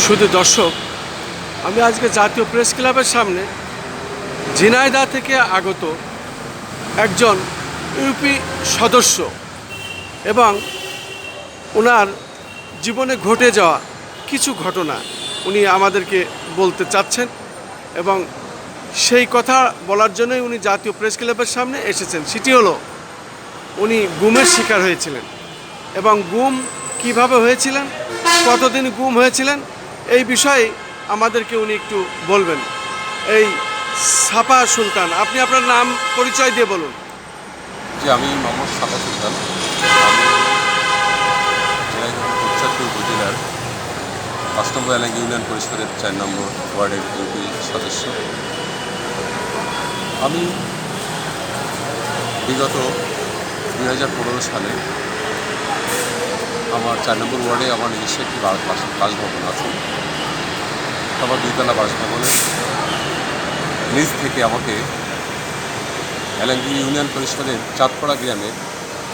শুধু দর্শক, আমি আজকে জাতীয় প্রেস ক্লাবের সামনে ঝিনাইদহ থেকে আগত একজন ইউপি সদস্য এবং ওনার জীবনে ঘটে যাওয়া কিছু ঘটনা উনি আমাদেরকে বলতে চাচ্ছেন এবং সেই কথা বলার জন্যই উনি জাতীয় প্রেস ক্লাবের সামনে এসেছেন। সেটি হলো উনি গুমের শিকার হয়েছিলেন এবং গুম কিভাবে হয়েছিলেন, কতদিন গুম হয়েছিলেন, এই বিষয়ে আমাদেরকে উনি একটু বলবেন। এই সাপা সুলতান, আপনি আপনার নাম পরিচয় দিয়ে বলুন। যে আমি মোহাম্মদ সাপা সুলতান, আমি ঝিনাইদহ কোটচাঁদপুর উপজেলার ৫ নম্বর এলাকা ইউনিয়ন পরিষদের ৪ নম্বর ওয়ার্ডের ইউপি সদস্য। আমি বিগত ২০১৫ সালে আমার ৪ নম্বর ওয়ার্ডে আমার নিজস্ব একটি বাসভবন আছে। আমার ২তলা বাসভবনের নিচ থেকে আমাকে এলাঙ্গি ইউনিয়ন পরিষদের চাঁদপাড়া গ্রামের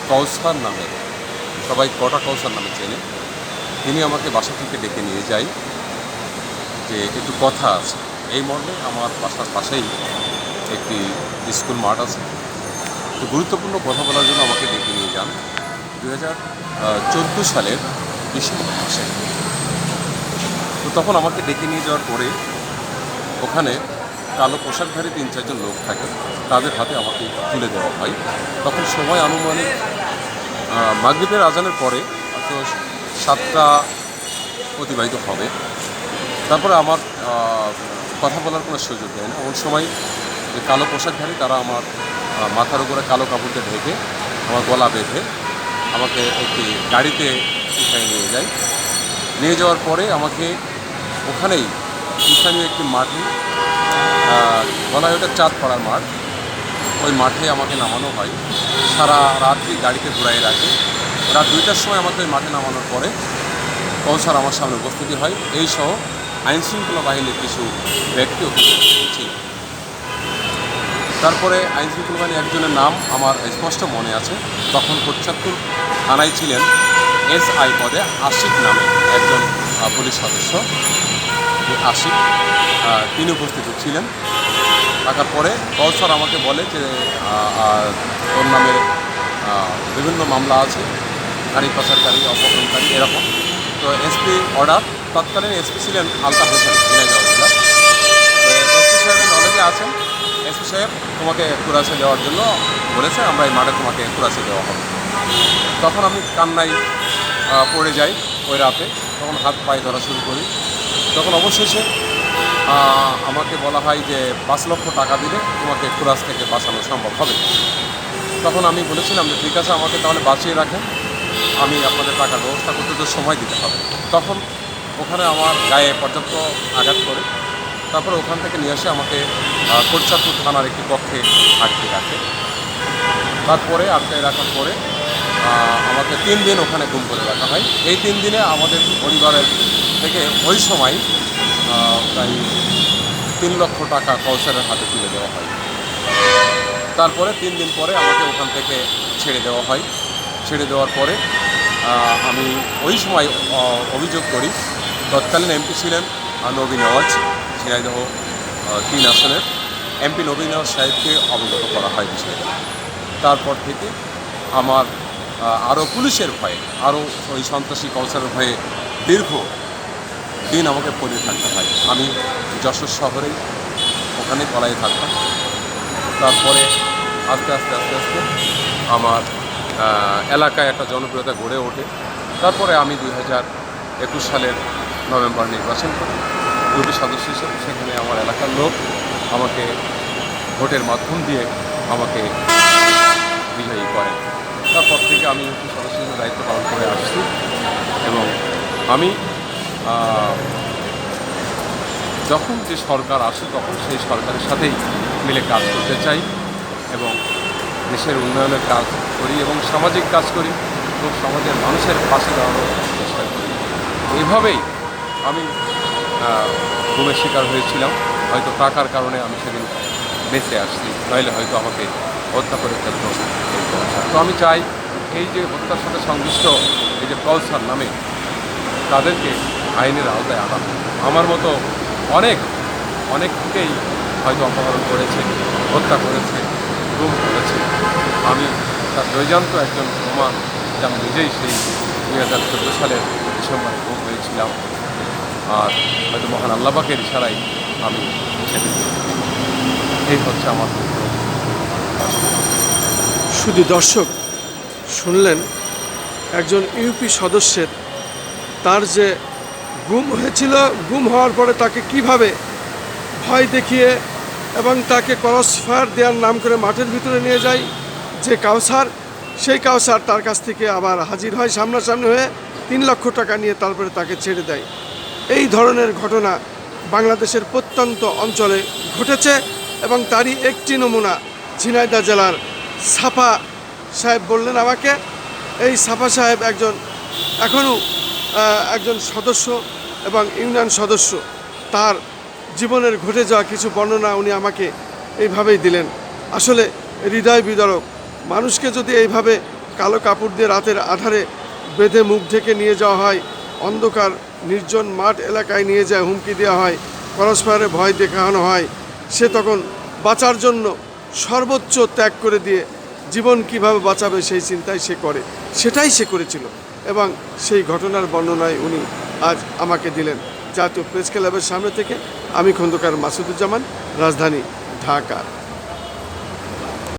কৌসার নামে, সবাই কটা কৌসার নামে চেনে, তিনি আমাকে বাসা থেকে ডেকে নিয়ে যায় যে একটু কথা আছে। এই মর্মে আমার বাসার পাশেই একটি স্কুল মাঠ আছে, তো গুরুত্বপূর্ণ কথা বলার জন্য আমাকে ডেকে নিয়ে যান ২০১৪ সালের ডিসেম্বর মাসে। তো তখন আমাকে ডেকে নিয়ে যাওয়ার পরে ওখানে কালো পোশাকধারী ৩-৪ জন লোক থাকে, তাদের হাতে আমাকে তুলে দেওয়া হয়। তখন সময় আনুমানিক মাগরিবের আজানের পরে তো 7টা অতিবাহিত হবে। তারপরে আমার কথা বলার কোনো সুযোগ দেয় না। ওই সময় যে কালো পোশাকধারী তারা আমার মাথার উপরে কালো কাপড়কে ঢেকে আমার গলা বেঁধে আমাকে একটি গাড়িতে উঠায় নিয়ে যায়। নিয়ে যাওয়ার পরে আমাকে ওখানেই স্থানীয় একটি মাঠে, বলা হয় ওটা চাঁদপাড়ার মাঠ, ওই মাঠে আমাকে নামানো হয়। সারা রাত্রি গাড়িতে ঘুরাই রাখে। রাত 2টার সময় আমাকে ওই মাঠে নামানোর পরে কৌসার আমার সামনে উপস্থিতি হয়, এই সহ আইনশৃঙ্খলা বাহিনীর কিছু ব্যক্তি ওখানে ছিল। তারপরে আইনশৃঙ্খলা বাহিনীর একজনের নাম আমার স্পষ্ট মনে আছে। তখন কোটচাঁদপুর থানায় ছিলেন SI পদে আশিক নামে একজন পুলিশ সদস্য, আশিক, তিনি উপস্থিত ছিলেন। থাকার পরে কৌসার আমাকে বলে যে ওর নামে বিভিন্ন মামলা আছে, গাড়ি পাচারকারী, অপহরণকারী, এরকম। তো SP অর্ডার, তৎকালীন SP ছিলেন আলতাফ হোসেন, ঝিনাইদহ জেলা। তো SP সাহেবের নলেজে আছেন, SP সাহেব তোমাকে কুরাসে দেওয়ার জন্য বলেছে, আমরা এই মাঠে তোমাকে কুরাসে দেওয়া হবে। তখন আমি কান্নায় পড়ে যাই ওই রাতে। তখন হাত পায়ে ধরা শুরু করি। তখন অবশেষে আমাকে বলা হয় যে 5 লক্ষ টাকা দিলে তোমাকে কুরাস থেকে বাঁচানো সম্ভব হবে। তখন আমি বলেছিলাম যে ঠিক আছে, আমাকে তাহলে বাঁচিয়ে রাখেন, আমি আপনাদের টাকার ব্যবস্থা করতে তো সময় দিতে হবে। তখন ওখানে আমার গায়ে পর্যাপ্ত আঘাত করে তারপরে ওখান থেকে নিয়ে এসে আমাকে কোটচাঁদপুর থানার একটি কক্ষে আটকে রাখে। তারপরে আটকে রাখার পরে আমাকে 3 দিন ওখানে গুম করে রাখা হয়। এই 3 দিনে আমাদের পরিবারের থেকে ওই সময় প্রায় 3 লক্ষ টাকা কৌসারের হাতে তুলে দেওয়া হয়। তারপরে 3 দিন পরে আমাকে ওখান থেকে ছেড়ে দেওয়া হয়। ছেড়ে দেওয়ার পরে আমি ওই সময় অভিযোগ করি, তৎকালীন MP ছিলেন নবী নওয়াজ, ঝিনাইদহ 3 আসনের MP নবী নওয়াজ সাহেবকে অবগত করা হয় বিষয়টা। তারপর থেকে আমার আরও পুলিশের ভয়ে, আরও ওই সন্ত্রাসী কৌসারের ভয়ে দীর্ঘ দিন আমাকে পড়ে থাকতে হয়। আমি যশোর শহরে ওখানে পলায়ে থাকতাম। তারপরে আস্তে আস্তে আস্তে আস্তে আমার এলাকায় একটা জনপ্রিয়তা গড়ে ওঠে। তারপরে আমি 2021 সালের নভেম্বর নির্বাচন করি ইউপি সদস্য হিসেবে। সেখানে আমার এলাকার লোক আমাকে ভোটের মাধ্যম দিয়ে আমাকে বিজয়ী করেন। তারপর থেকে আমি ইউপি সদস্য হিসেবে দায়িত্ব পালন করে আসছি এবং আমি যখন যে সরকার আসে তখন সেই সরকারের সাথেই মিলে কাজ করতে চাই এবং দেশের উন্নয়নের কাজ করি এবং সামাজিক কাজ করি এবং সমাজের মানুষের পাশে দাঁড়ানোর চেষ্টা করি। এইভাবেই আমি গুমের শিকার হয়েছিলাম। হয়তো টাকার কারণে আমি সেদিন বেঁচে আসছি, নইলে হয়তো আমাকে হত্যা করে ফেলতো। তো আমি চাই এই যে হত্যার সাথে সংশ্লিষ্ট এই যে কৌসার নামে, তাদেরকে আইনের আওতায় আনা। আমার মতো অনেককেই হয়তো অপহরণ করেছে, হত্যা করেছে, গুম করেছে। আমি তার দৈজান্ত একজন প্রমাণ, যে আমি নিজেই সেই 2014 সালের ডিসেম্বরে গুম হয়েছিলাম। আর হয়তো মহান আল্লাহ পাকের ইশারায় আমি ছেড়ে দিই। এই হচ্ছে আমার বক্তব্য। শুধু দর্শক শুনলেন একজন ইউপি সদস্যের তার যে গুম হয়েছিল, গুম হওয়ার পরে তাকে কিভাবে ভয় দেখিয়ে এবং তাকে ক্রস ফায়ার দেওয়ার নাম করে মাঠের ভিতরে নিয়ে যায় যে কাউসার, সেই কাউসার তার কাছ থেকে আবার হাজির হয় সামনাসামনি হয়ে 3 লক্ষ টাকা নিয়ে তারপরে তাকে ছেড়ে দেয়। এই ধরনের ঘটনা বাংলাদেশের প্রত্যন্ত অঞ্চলে ঘটেছে এবং তারই একটি নমুনা ঝিনাইদহ জেলার সাফা সাহেব বললেন আমাকে। এই সাফা সাহেব এখনও একজন সদস্য এবং ইউনিয়ন সদস্য। তার জীবনের ঘটে যাওয়া কিছু বর্ণনা উনি আমাকে এইভাবেই দিলেন। আসলে হৃদয় বিদারক। মানুষকে যদি এইভাবে কালো কাপড় দিয়ে রাতের আধারে বেঁধে মুখ ঢেকে নিয়ে যাওয়া হয়, অন্ধকার নির্জন মাঠ এলাকায় নিয়ে যায়, হুমকি দেওয়া হয়, পরস্পরে ভয় দেখানো হয়, সে তখন বাঁচার জন্য সর্বোচ্চ ত্যাগ করে দিয়ে জীবন কিভাবে বাঁচাবে সেই চিন্তাই সে করে, সেটাই সে করেছিল। এবং সেই ঘটনার বর্ণনায় উনি আজ আমাকে দিলেন। জাতীয় প্রেস ক্লাবের সামনে থেকে আমি খন্দকার মাসুদুজ্জামান, রাজধানী ঢাকা।